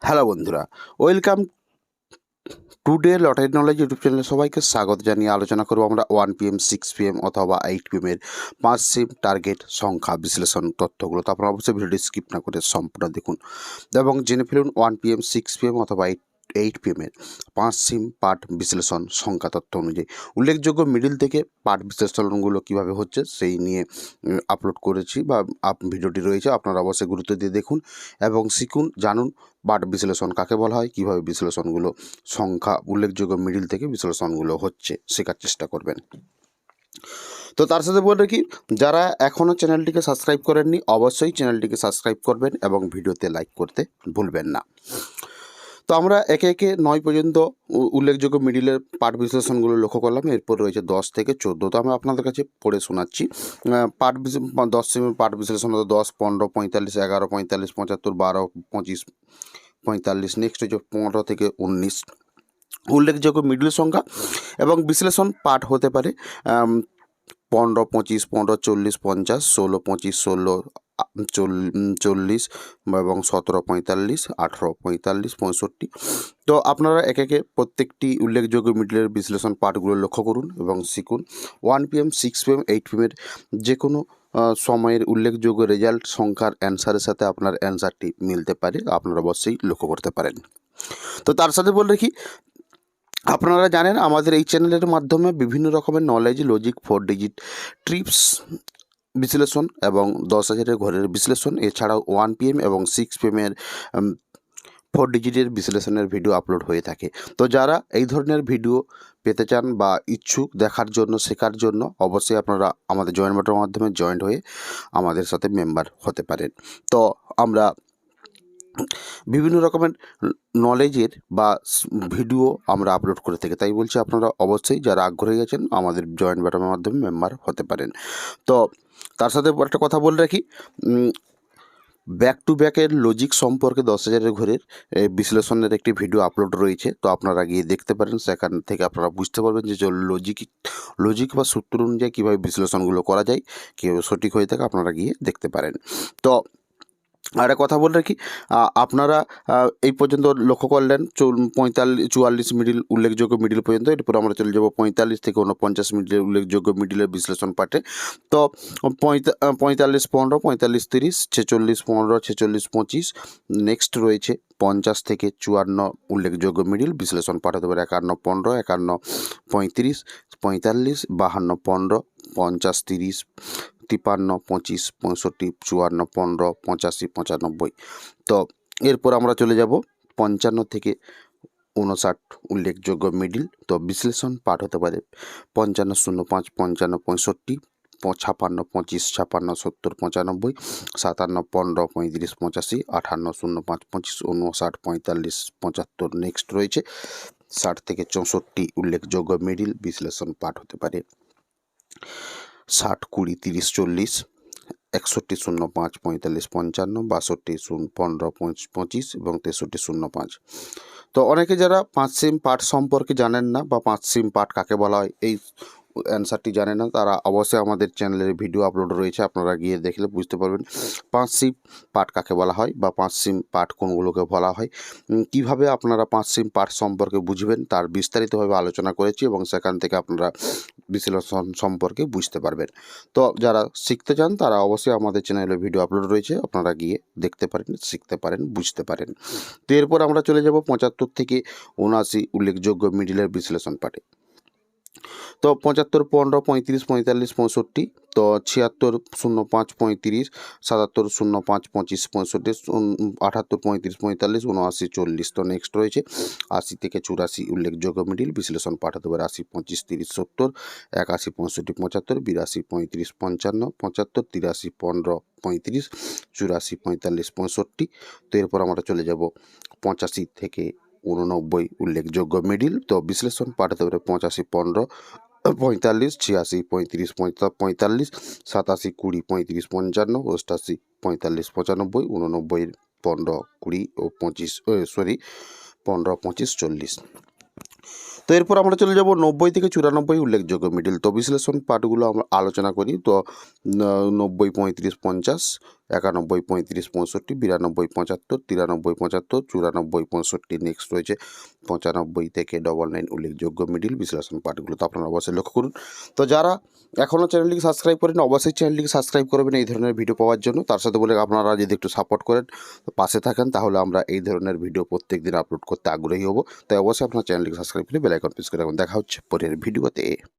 Hello বন্ধুরা, welcome today lottery knowledge YouTube চ্যানেলে সবাইকে স্বাগত জানিয়ে আলোচনা করবো আমরা 1 PM 6 PM অথবা 8 PM এর 5 সিম টার্গেট সংখ্যা বিশ্লেষণ তথ্যগুলো। তো আপনারা অবশ্যই ভিডিওটি স্কিপ না করে সম্পূর্ণ দেখুন এবং জেনে ফেলুন 1 PM 6 PM অথবা 8 PM এর 5 সিম পার্ট বিশ্লেষণ সংখ্যা তথ্য অনুযায়ী উল্লেখযোগ্য মিডিল থেকে পার্ট বিশ্লেষণগুলো কীভাবে হচ্ছে সেই নিয়ে আপলোড করেছি বা ভিডিওটি রয়েছে, আপনারা অবশ্যই গুরুত্ব দিয়ে দেখুন এবং শিখুন, জানুন পার্ট বিশ্লেষণ কাকে বলা হয়, কীভাবে বিশ্লেষণগুলো সংখ্যা উল্লেখযোগ্য মিডিল থেকে বিশ্লেষণগুলো হচ্ছে শেখার চেষ্টা করবেন। তো তার সাথে বলে রাখি, যারা এখনও চ্যানেলটিকে সাবস্ক্রাইব করেননি অবশ্যই চ্যানেলটিকে সাবস্ক্রাইব করবেন এবং ভিডিওতে লাইক করতে ভুলবেন না। তো আমরা একে একে 9 পর্যন্ত উল্লেখযোগ্য মিডিলের পার্ট বিশ্লেষণগুলো লক্ষ্য করলাম। এরপর রয়েছে 10 থেকে 14। তো আমি আপনাদের কাছে পড়ে শোনাচ্ছি। পার্ট 10 সিমের পার্ট বিশ্লেষণ 10, 15, 45, 11, 45, 75, 12, 25, 45। নেক্সট হচ্ছে 15 থেকে 19 উল্লেখযোগ্য মিডল সংখ্যা এবং বিশ্লেষণ পাঠ হতে পারে 15, 25, 15, 40, 50, 16, 25, 16, 40 এবং 17, 45, 18, 45, 65। তো আপনারা একে একে প্রত্যেকটি উল্লেখযোগ্য মিডলের বিশ্লেষণ পাঠগুলো লক্ষ্য করুন এবং শিখুন। 1 PM 6 PM 8 PM এর যে কোনো সময়ের উল্লেখযোগ্য রেজাল্ট সংখ্যার অ্যান্সারের সাথে আপনার অ্যান্সারটি মিলতে পারে, আপনারা অবশ্যই লক্ষ্য করতে পারেন। তো তার সাথে বলে রাখি, আপনারা জানেন আমাদের এই চ্যানেলের মাধ্যমে বিভিন্ন রকমের নলেজ, লজিক, 4 ডিজিট ট্রিপস বিশ্লেষণ এবং 10,000-এর ঘরের বিশ্লেষণ, এছাড়াও 1 PM এবং 6 PM এর 4 ডিজিটের বিশ্লেষণের ভিডিও আপলোড হয়ে থাকে। তো যারা এই ধরনের ভিডিও পেতে চান বা ইচ্ছুক দেখার জন্য, শেখার জন্য, অবশ্যই আপনারা আমাদের জয়েন বাটনের মাধ্যমে জয়েন্ট হয়ে আমাদের সাথে মেম্বার হতে পারেন। তো আমরা বিভিন্ন রকমের নলেজের বা ভিডিও আমরা আপলোড করে থাকি, তাই বলছি আপনারা অবশ্যই যারা আগ্রহী আছেন আমাদের জয়েন্ট বাটনের মাধ্যমে মেম্বার হতে পারেন। তো তার সাথে একটা কথা বলে রাখি, ব্যাক টু ব্যাকের লজিক সম্পর্কে 10,000-এর ঘরের বিশ্লেষণের একটি ভিডিও আপলোড রয়েছে, তো আপনারা গিয়ে দেখতে পারেন। সেখান থেকে আপনারা বুঝতে পারবেন যে লজিক বা সূত্র অনুযায়ী কীভাবে বিশ্লেষণগুলো করা যায়, কীভাবে সঠিক হয়ে থাকে, আপনারা গিয়ে দেখতে পারেন। তো আর একটা কথা বলে রাখি, আপনারা এই পর্যন্ত লক্ষ্য করলেন 44 মিডিল উল্লেখযোগ্য মিডিল পর্যন্ত। এরপর আমরা চলে যাব 45 থেকে 49 মিডিলের উল্লেখযোগ্য মিডিলের বিশ্লেষণ পাঠে। তো 45, 15, 45, 30, 46, 15, 46, 25। নেক্সট রয়েছে 50 থেকে 54 উল্লেখযোগ্য মিডিল বিশ্লেষণ পাঠ হতে পারে 51, 15, 51, 35, 45, 52, 15, 50, 30, 53, 25, 65, 54, 15, 85, 95। তো এরপর আমরা চলে যাব 55 থেকে 59 উল্লেখযোগ্য মিডিল। তো বিশ্লেষণ পাঠ হতে পারে 55, 05, 55, 65, 56, 25, 56, 70, 95, 57, 15, 35, 85, 58, 05, 25, 59, 45, 75। নেক্সট রয়েছে 60 থেকে 64 উল্লেখযোগ্য মিডিল বিশ্লেষণ পাঠ হতে পারে 60, 20, 30, 40, 61, 05, 45, 55, 62, 15, 25 এবং 63, 05। তো অনেকে যারা 5 সিম পার্ট সম্পর্কে জানেন না বা 5 সিম পার্ট কাকে বলা হয় এই অ্যান্সারটি জানে না, তারা অবশ্যই আমাদের চ্যানেলের ভিডিও আপলোড রয়েছে, আপনারা গিয়ে দেখলে বুঝতে পারবেন 5 সিম পার্ট কাকে বলা হয় বা 5 সিম পার্ট কোনগুলোকে বলা হয়, কিভাবে আপনারা 5 সিম পার্ট সম্পর্কে বুঝবেন তার বিস্তারিতভাবে আলোচনা করেছি এবং সেখান থেকে আপনারা বিশ্লেষণ সম্পর্কে বুঝতে পারবেন। তো যারা শিখতে চান তারা অবশ্যই আমাদের চ্যানেলে ভিডিও আপলোড রয়েছে, আপনারা গিয়ে দেখতে পারেন, শিখতে পারেন, বুঝতে পারেন। তো এরপর আমরা চলে যাব 75 থেকে 79 উল্লেখযোগ্য মিডিলের বিশ্লেষণ পাঠে। তো 75, 15, 35, 45, 65। তো 76, 05, 35, 77, 05, 25, 65, 78, 35, 45, 79, 40। তো নেক্সট রয়েছে 80 থেকে 84 উল্লেখযোগ্য মিডিল বিশ্লেষণ পাঠ হতে পারে 80, 25, 30, 70, 81, 65, 75, 82, 35, 55, 75, 83, 15, 35, 84, 45, 65। তো এরপর আমরা চলে যাব 85 থেকে 89 উল্লেখযোগ্য মিডিল। তো বিশ্লেষণ পাঠ হতে পারে 85, 15, 45, 86, 35, 45, 87, 20, 35, 55, 88, 45, 95, 89, 15, 20 ও 25, 15, 25, 40। তো এরপর আমরা চলে যাব 90 থেকে 94 উল্লেখযোগ্য মিডিল। তো বিশ্লেষণ পাঠগুলো আমরা আলোচনা করি। তো 90, 35, 50, 91 35 65 92 75 93 75 94 65। নেক্সট রয়েছে 95 থেকে 99 উল্লেখযোগ্য মিডিল বিশ্লেষণ পাঠগুলো, তো আপনারা অবশ্যই লক্ষ্য করুন। তো যারা এখনও চ্যানেলটিকে সাবস্ক্রাইব করেন অবশ্যই চ্যানেলটিকে সাবস্ক্রাইব করবেন এই ধরনের ভিডিও পাওয়ার জন্য। তার সাথে বলে আপনারা যদি একটু সাপোর্ট করেন, পাশে থাকেন, তাহলে আমরা এই ধরনের ভিডিও প্রত্যেক দিন আপলোড করতে আগ্রহী হব। তাই অবশ্যই আপনার চ্যানেলটিকে সাবস্ক্রাইব করে বেল আইকন প্রেস করে রাখুন। দেখা হচ্ছে পরের ভিডিওতে।